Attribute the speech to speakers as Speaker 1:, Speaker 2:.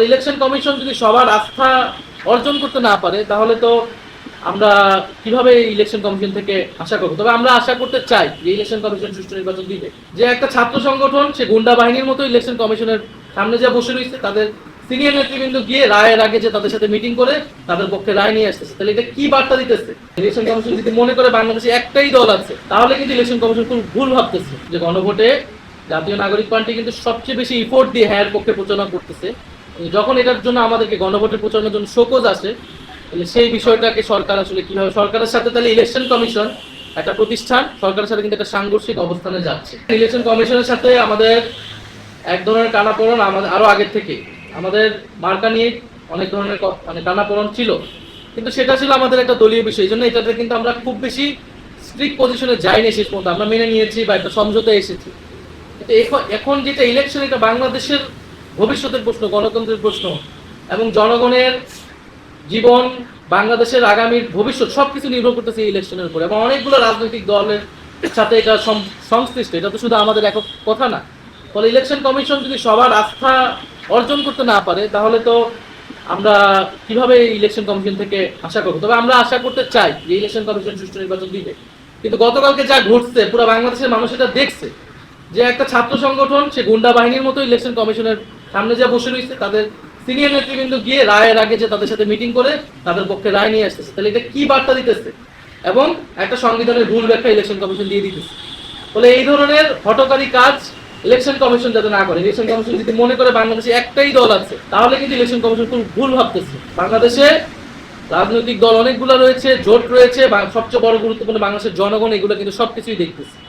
Speaker 1: ফলে election commission যদি সবার আস্থা অর্জন করতে না পারে তাহলে তো আমরা কিভাবে ইলেকশন কমিশন থেকে আশা করবো? তবে আমরা আশা করতে চাই যে ইলেকশন কমিশন সুষ্ঠু নির্বাচন দিবে। যে একটা ছাত্র সংগঠন সে গুন্ডা বাহিনীর মতো ইলেকশন কমিশনের সামনে যা বসে রয়েছে, তাদের সিনিয়র নেতৃবৃন্দ গিয়ে রায়ের আগে যে তাদের সাথে মিটিং করে তাদের পক্ষে রায় নিয়ে আসতেছে, তাহলে এটা কি বার্তা দিতেছে? ইলেকশন কমিশন যদি মনে করে বাংলাদেশে একটাই দল আছে, তাহলে কিন্তু ইলেকশন কমিশন খুব ভুল ভাবতেছে। যে গণভোটে জাতীয় নাগরিক পার্টি কিন্তু সবচেয়ে বেশি ইফোর্ট দিয়ে হ্যার পক্ষে প্রচারণা করতেছে। যখন এটার জন্য আমাদেরকে গণভোটের প্রচারণার জন্য শোকজ আসে, তাহলে সেই বিষয়টাকে সরকার আসলে কিভাবে, সরকারের সাথে তাহলে ইলেকশন কমিশন একটা প্রতিষ্ঠান, সরকারের সাথে কিন্তু একটা সাংঘর্ষিক অবস্থানে যাচ্ছে। ইলেকশন কমিশনের সাথে আমাদের এক ধরনের টানাপোড়েন আমাদের আরো আগের থেকে, আমাদের মার্কা নিয়ে অনেক ধরনের মানে টানাপোড়েন ছিল, কিন্তু সেটা ছিল আমাদের একটা দলীয় বিষয়। এই জন্য এটাতে কিন্তু আমরা খুব বেশি স্ট্রিক্ট পজিশনে যাইনি শেষ পর্যন্ত, আমরা মেনে নিয়েছি বা একটা সমঝোতায় এসেছি। কিন্তু এখন যেটা ইলেকশন, এটা বাংলাদেশের ভবিষ্যতের প্রশ্ন, গণতন্ত্রের প্রশ্ন এবং জনগণের জীবন, বাংলাদেশের আগামীর ভবিষ্যৎ সবকিছু নির্ভর করতেছে ইলেকশনের উপর। এবং অনেকগুলো রাজনৈতিক দলের সাথে এটা সংশ্লিষ্ট, এটা তো শুধু আমাদের একক কথা না। ফলে ইলেকশন কমিশন যদি সবার আস্থা অর্জন করতে না পারে তাহলে তো আমরা কিভাবে ইলেকশন কমিশন থেকে আশা করবো? তবে আমরা আশা করতে চাই যে ইলেকশন কমিশন সুষ্ঠু নির্বাচন দিবে। কিন্তু গতকালকে যা ঘটছে, পুরো বাংলাদেশের মানুষ এটা দেখছে। যে একটা ছাত্র সংগঠন সে গুন্ডা বাহিনীর মতো ইলেকশন কমিশনের সামনে যা বসে রয়েছে, তাদের সিনিয়র নেতৃবৃন্দ গিয়ে রায়ের আগে যে তাদের সাথে মিটিং করে তাদের পক্ষে রায় নিয়ে আসতেছে, তাহলে এটা কি বার্তা দিতেছে? এবং একটা সংবিধানের ভুল ব্যাখ্যা ইলেকশন কমিশন দিয়ে দিতেছে। ফলে এই ধরনের হঠকারী কাজ ইলেকশন কমিশন যাতে না করে, ইলেকশন কমিশন যদি মনে করে বাংলাদেশে একটাই দল আছে, তাহলে কিন্তু ইলেকশন কমিশন খুব ভুল ভাবতেছে। বাংলাদেশে রাজনৈতিক দল অনেকগুলো রয়েছে, জোট রয়েছে, সবচেয়ে বড় গুরুত্বপূর্ণ বাংলাদেশের জনগণ এগুলো কিন্তু সবকিছুই দেখতেছে।